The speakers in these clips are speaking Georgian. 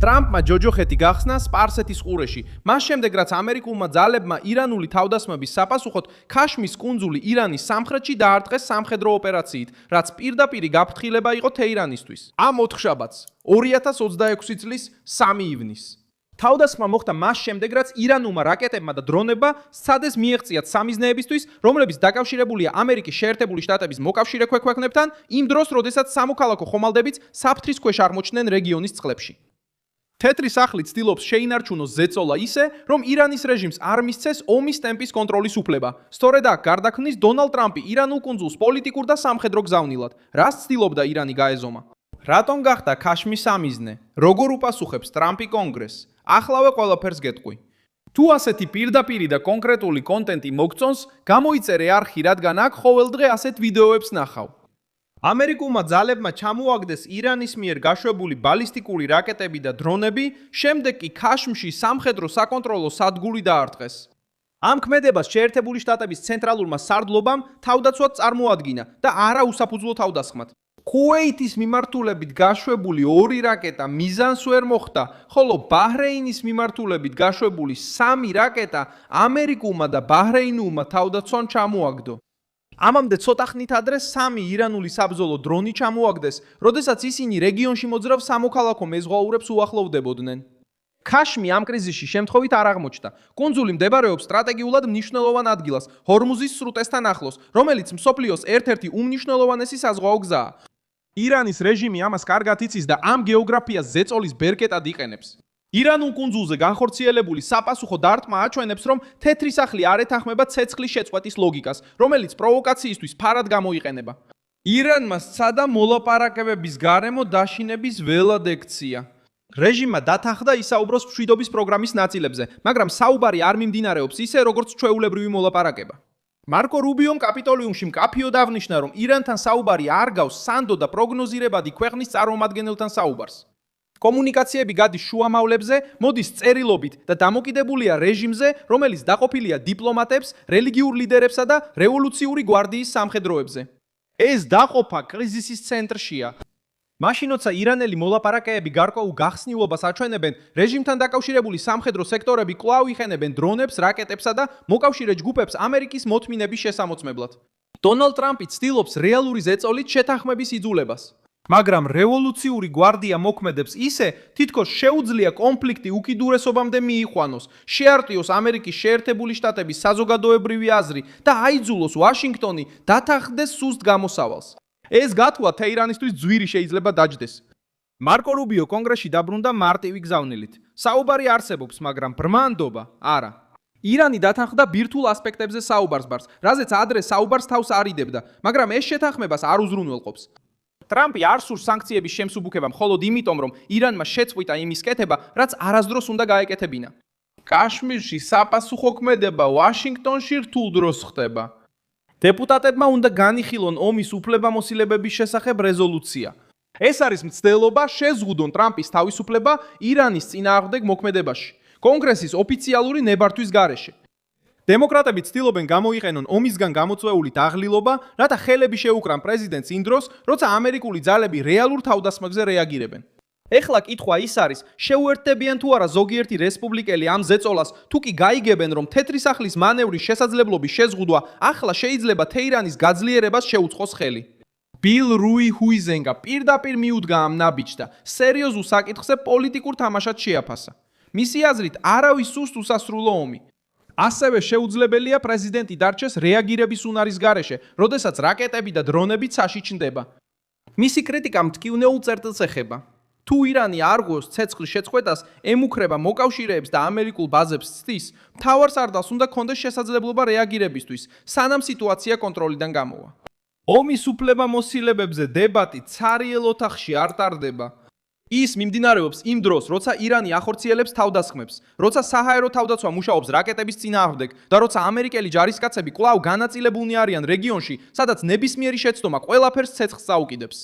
ტრამპმა ჯოჯოხეთი გახსნა სპარსეთის ყურეში. მას შემდეგ, რაც ამერიკულმა ძალებმა ირანული თავდასხმების საპასუხოდ ქაშმის კუნძული ირანის სამხრეთში დაარტყეს სამხედრო ოპერაციით, რაც პირდაპირი გაფრთხილება იყო თეირანისთვის. ამ ოთხშაბათს, 2026 წლის 3 ივნისს. თავდასხმა მოხდა მას შემდეგ, რაც ირანულმა რაკეტებმა და დრონებმა სცადეს მიეღწიათ სამიზნეებისთვის, რომლებიც დაკავშირებულია ამერიკის შეერთებული შტატების მოკავშირე ქვეყნებთან, იმ დროს, როდესაც სამოქალაქო ხომალდებიც საფრთხის ქვეშ აღმოჩნდნენ რეგიონის წყლებში. თეთრი სახლი ცდილობს შეინარჩუნოს ზეწოლა ისე, რომ ირანის რეჟიმს არ მისცეს ომის ტემპის კონტროლის უფლება. სწორედ აქ გარდაქმნის დონალდ ტრამპი ირანულ კუნძულს პოლიტიკურ და სამხედრო გზავნილად. რაც ცდილობდა ირანი გაეზომა? რატომ გახდა ქაშმის სამიზნე? როგორ უპასუხებს ტრამპი კონგრესს? ახლავე ყველაფერს გეტყვი. თუ ასეთი პირდაპირი და კონკრეტული კონტენტი მოგწონს, გამოიწერე არხი, რადგან აქ ყოველდღე ასეთ ვიდეოებს ნახავ. ამერიკულმა ძალებმა ჩამოაგდეს ირანის მიერ გაშვებული ბალისტიკური რაკეტები და დრონები, შემდეგ კი ქაშმში სამხედრო საკონტროლო სადგური დაარტყეს. ამ ქმედებას შეერთებული შტატების ცენტრალურმა სარდლობამ თავდაცვად წარმოადგინა და არა უსაფუძვლო თავდასხმად. ქუვეითის მიმართულებით გაშვებული 2 რაკეტა მიზანს ვერ მოხვდა, ხოლო ბაჰრეინის მიმართულებით გაშვებული 3 რაკეტა ამერიკულმა და ბაჰრეინულმა თავდაცვამ ჩამოაგდო. ამამდე ცოტა ხნით ადრე 3 ირანული საბრძოლო დრონი ჩამოაგდეს, როდესაც ისინი რეგიონში მოძრავ სამოქალაქო მეზღვაურებს უახლოვდებოდნენ. ქაშმი ამ კრიზისში შემთხვევით არ აღმოჩნდა. კუნძული მდებარეობს სტრატეგიულად მნიშვნელოვან ადგილას, ჰორმუზის სრუტესთან ახლოს, რომელიც მსოფლიოს ერთ-ერთი უმნიშვნელოვანესი საზღვაო გზაა. ირანის რეჟიმი ამას კარგად იცის და ამ გეოგრაფიას ზეწოლის ბერკეტად იყენებს. ირანულ კუნძულზე განხორციელებული საპასუხო დარტყმა აჩვენებს, რომ თეთრი სახლი არ ეთანხმება ცეცხლის შეწყვეტის ლოგიკას, რომელიც პროვოკაციისთვის ფარად გამოიყენება. ირანმა სცადა მოლაპარაკებების გარემო დაშინების ველად ექცია. რეჟიმმა დათანხმდა ისაუბროს მშვიდობის პროგრამის ნაწილებზე, მაგრამ საუბარი არ მიმდინარეობს ისე, როგორც ჩვეულებრივი მოლაპარაკება. მარკო რუბიომ კაპიტოლიუმში მკაფიოდ აღნიშნა, რომ ირანთან საუბარი არ გავს სანდო და პროგნოზირებადი ქვეყნის წარმომადგენელთან საუბარს. კომუნიკაციები გადის შუამავლებზე, მოდის წერილობით და დამოკიდებულია რეჟიმზე, რომელიც დაყოფილია დიპლომატებს, რელიგიურ ლიდერებსა და რევოლუციური გვარდიის სამხედროებზე. ეს დაყოფა კრიზისის ცენტრშია. მაშინ, როცა ირანელი მოლაპარაკეები გარკვეულ გახსნილობას აჩვენებენ, რეჟიმთან დაკავშირებული სამხედრო სექტორები კვლავ იყენებენ დრონებს, რაკეტებსა და მოკავშირე ჯგუფებს ამერიკის მოთმინების შესამოწმებლად. დონალდ ტრამპი ცდილობს რეალური ზეწოლით შეთანხმების იძულებას. მაგრამ რევოლუციური გვარდია მოქმედებს ისე, თითქოს შეუძლია კონფლიქტი უკიდურესობამდე მიიყვანოს, შეარტყიოს ამერიკის შეერთებული შტატების საზოგადოებრივი აზრი და აიძულოს ვაშინგტონი დათანხმდეს სუსტ გამოსავალს. ეს გათვლა თეირანისთვის ძვირი შეიძლება დაჯდეს. მარკო რუბიო კონგრესში დაბრუნდა მარტივი გზავნილით. საუბარი არსებობს, მაგრამ ბრმანდობა არა. ირანი დათანხმდა ბირთვულ ასპექტებზე საუბარს ბარს, რაზეც ადრე საუბარს თავს არიდებდა, მაგრამ ეს შეთანხმებას არ უზრუნველყოფს. ტრამპი არ სურს სანქციების შემსუბუქება მხოლოდ იმიტომ, რომ ირანმა შეწყვიტა იმის კეთება, რაც არასდროს უნდა გაეკეთებინა. კაშმირში საპასუხო ქმედება ვაშინგტონში რთულ დროს ხდება. დეპუტატებმა უნდა განიხილონ ომის უფლებამოსილებების შესახებ რეზოლუცია. ეს არის მცდელობა შეზღუდონ ტრამპის თავისუფლება ირანის წინააღმდეგ მოქმედებაში, კონგრესის ოფიციალური ნებართვის გარეშე. დემოკრატები ცდილობენ გამოიყენონ ომისგან გამოწვეული დაღლილობა, რათა ხელები შეუკრან პრეზიდენტს იმ დროს, როცა ამერიკული ძალები რეალურ თავდასხმებზე რეაგირებენ. ეხლა კითხვა ის არის, შეუერთდებიან თუ არა ზოგიერთი რესპუბლიკელი ამ ზეწოლას, თუ კი გაიგებენ, რომ თეთრი სახლის მანევრის შესაძლებლობის შეზღუდვა ახლა შეიძლება თეირანის გაძლიერებას შეუწყოს ხელი. ბილ რუი ჰუიზენგა პირდაპირ მიუდგა ამ ნაბიჯს და სერიოზულ საკითხზე პოლიტიკურ თამაშად შეაფასა. მისი აზრით, არავის სუსტ უსასრულო ომი. ასევე შეუძლებელია პრეზიდენტი დარჩეს რეაგირების უნარის გარეშე, როდესაც რაკეტები და დრონები ცაში ჩნდება. მისი კრიტიკა მტკივნეულ წერტილს ეხება. თუ ირანი არ გვევს ცეცხლის შეწყვეტას, ემუქრება მოკავშირეებს და ამერიკულ ბაზებს ცდის, მთავარსარდალს უნდა კონდეს შესაძლებლობა რეაგირებისთვის, სანამ სიტუაცია კონტროლიდან გამოვა. ომის უფლებამოსილებებზე დებატი ცარიელ ოთახში არ ტარდება. ის მიმდინარეობს იმ დროს, როცა ირანი ახორციელებს თავდასხმებს, როცა საჰაერო თავდაცვა მუშაობს რაკეტების წინააღმდეგ და როცა ამერიკელი ჯარისკაცები კვლავ განაწილებულნი არიან რეგიონში, სადაც ნებისმიერი შეცდომა ყველაფერს ცეცხლს წაუკიდებს.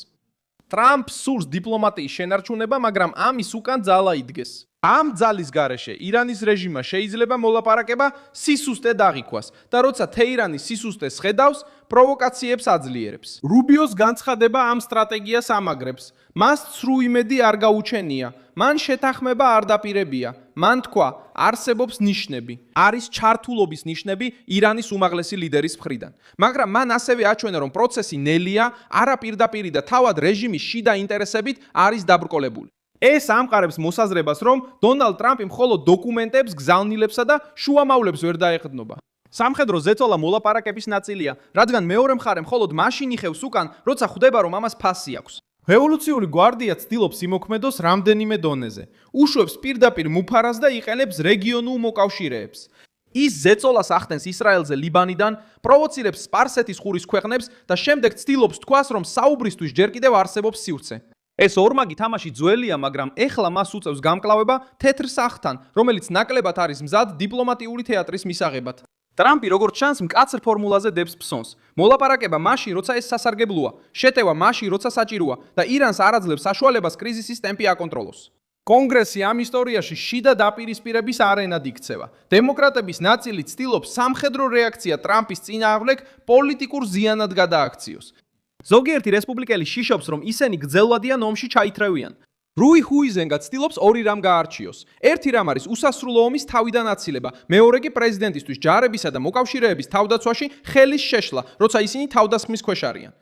ტრამპს სურს დიპლომატიის შენარჩუნება, მაგრამ ამის უკან ძალა იდგეს. ამ ძალის გარეშე ირანის რეჟიმმა შეიძლება მოლაპარაკება სისუსტე დაღიქვას და როცა თეირანი სისუსტეს ხედავს, პროვოკაციებს აძლიერებს. რუბიოს განცხადება ამ სტრატეგიას ამაგრებს. მას ცრუ იმედი არ გაუჩენია. მან შეთანხმება არ დაპირებია. მან თქვა, არსებობს ნიშნები. არის ჩართულობის ნიშნები ირანის უმაღლესი ლიდერის მხრიდან. მაგრამ მან ასევე აჩვენა, რომ პროცესი ნელია, არა პირდაპირი და თავად რეჟიმის შიდა ინტერესებით არის დაბრკოლებული. ეს ამყარებს მოსაზრებას, რომ დონალდ ტრამპი მხოლოდ დოკუმენტებს, გზავნილებსა და შუამავლებს ვერ დაეყრდნობა. სამხედრო ზეწოლა მოლაპარაკების ნაწილია, რადგან მეორე მხარე მხოლოდ მაშინ იხევს უკან, როცა ხვდება, რომ ამას ფასი აქვს. რევოლუციური გვარდია ცდილობს იმოქმედოს რამდენიმე დონეზე. უშვებს პირდაპირ მუფარას და იყენებს რეგიონულ მოკავშირეებს. ის ზეწოლას ახდენს ისრაელზე ლიბანიდან, პროვოცირებს სპარსეთის ყურის ქვეყნებს და შემდეგ ცდილობს თქვას, რომ საუბრისთვის ჯერ კიდევ არსებობს სივრცე. ეს ორმაგი თამაში ძველია, მაგრამ ეხლა მას უწევს გამკლავება თეთრ სახთან, რომელიც ნაკლებად არის მზად დიპლომატიური თეატრის მისაღებად. ტრამპი როგორც ჩანს მკაცრ ფორმულაზე დებს ფსონს. მოლაპარაკება მაშინ, როცა ეს სასარგებლოა, შეტევა მაშინ, როცა საჭიროა და ირანს არ აძლევს საშუალებას კრიზისის ტემპი აკონტროლოს. კონგრესი ამ ისტორიაში შიდა დაპირისპირების არენად იქცევა. დემოკრატების ნაწილი ცდილობს სამხედრო რეაქცია ტრამპის წინააღმდეგ პოლიტიკურ ზიანად გადააქციოს. ზოგიერთი რესპუბლიკელი შიშობს, რომ ისინი გრძელვადიან ომში ჩაითრევიან. რუი ჰუიზენგა ცდილობს ორი რამ გაარჩიოს. ერთი რამ არის უსასრულო ომის თავიდან აცილება, მეორე კი პრეზიდენტისთვის ჯარებისა და მოკავშირეების თავდაცვაში ხელის შეშლა, როცა ისინი თავდასხმის ქვეშ არიან.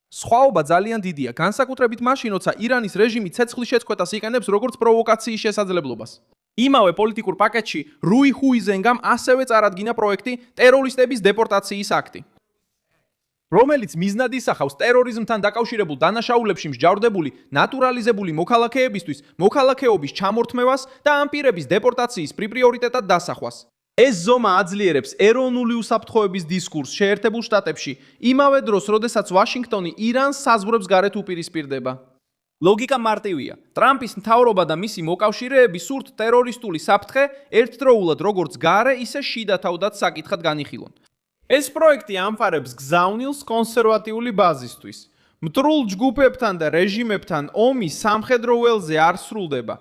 სხვაობა ძალიან დიდია, განსაკუთრებით მაშინ, როცა ირანის რეჟიმი ცეცხლის შეწყვეტას იყენებს როგორც პროვოკაციის შესაძლებლობას. იმავე პოლიტიკურ პაკეტში რუი ჰუიზენგამ ასევე წარადგინა პროექტი ტერორისტების დეპორტაციის აქტი, რომელიც მიზნად ისახავს ტერორიზმთან დაკავშირებულ დანაშაულებში მსჯავრდებული ნატურალიზებული მოქალაქეებისთვის მოქალაქეობის ჩამორთმევას და ამ პირების დეპორტაციის პრიორიტეტად დასახვას. ეს ზომა აძლიერებს ეროვნული უსაფრთხოების დისკურსს შეერთებულ შტატებში, იმავე დროს, როდესაც ვაშინგტონი ირანს საზღვრებს გარეთ უპირისპირდება. ლოგიკა მარტივია. ტრამპის მთავრობა და მისი მოკავშირეები სურთ ტერორისტული საფრთხე ერთდროულად როგორც გარე, ისე შიდა თავდაც საკითხად განიხილონ. ეს პროექტი ამყარებს გზავნილს კონსერვატიული ბაზისთვის. მტრულ ჯგუფებთან და რეჟიმებთან ომი სამხედრო ველზე არ სრულდება.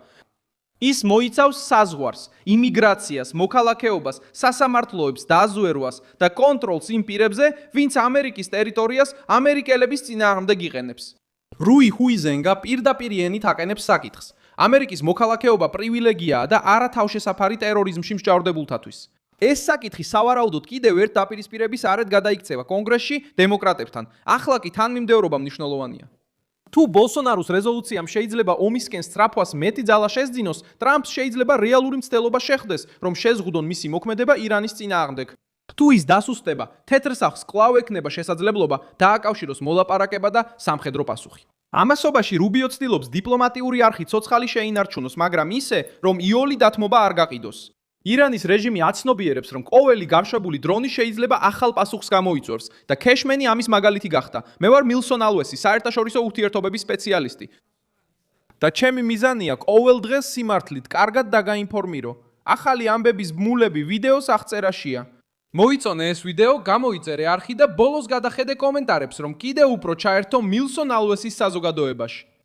ის მოიცავს საზღვარს, იმიგრაციას, მოქალაქეობას, სასამართლოებს, დაზვერვას და კონტროლს იმ პირებზე, ვინც ამერიკის ტერიტორიას ამერიკელების წინააღმდეგ იყენებს. რუი ჰუიზენგა პირდაპირ ენით აყენებს საკითხს. ამერიკის მოქალაქეობა პრივილეგიაა და არა თავშესაფარი ტერორიზმში მსჯავრდებულთათვის. ეს საკითხი სავარაუდოდ კიდევ ერთ დაპირისპირების არეთ გადაიქცევა კონგრესში დემოკრატებთან. ახლა კი თანმიმდევრობა მნიშვნელოვანია. თუ ბოლსონაროს რეზოლუციამ შეიძლება ომისკენ სწრაფვას მეტი ძალა შესძინოს, ტრამპს შეიძლება რეალური მცდელობა შეხვდეს, რომ შეზღუდონ მისი მოქმედება ირანის წინააღმდეგ. თუ ის დასუსტება, თეთრ სახლს კვლავ ექნება შესაძლებლობა დააკავშიროს მოლაპარაკება და სამხედრო პასუხი. ამასობაში რუბიო ცდილობს დიპლომატიური არხით ცოცხალი შეინარჩუნოს, მაგრამ ისე, რომ იოლი დათმობა არ გაყიდოს. ირანის რეჟიმი აცნობიერებს, რომ ყოველი გამშვებული დრონი შეიძლება ახალ პასუხს გამოიწვევს და ქეშმენი ამის მაგალითი გახდა. მე ვარ მილსონ ალვესი, საერთაშორისო ურთიერთობების სპეციალისტი. და ჩემი მიზანია ყოველ დღეს სიმართლით კარგად დაგაინფორმირო. ახალი ამბების ბმულები ვიდეოს აღწერაშია. მოიწონე ეს ვიდეო, გამოიწერე არხი და ბოლოს გადახედე კომენტარებს, რომ კიდევ უფრო ჩაერთო მილსონ ალვესის საზოგადოებაში.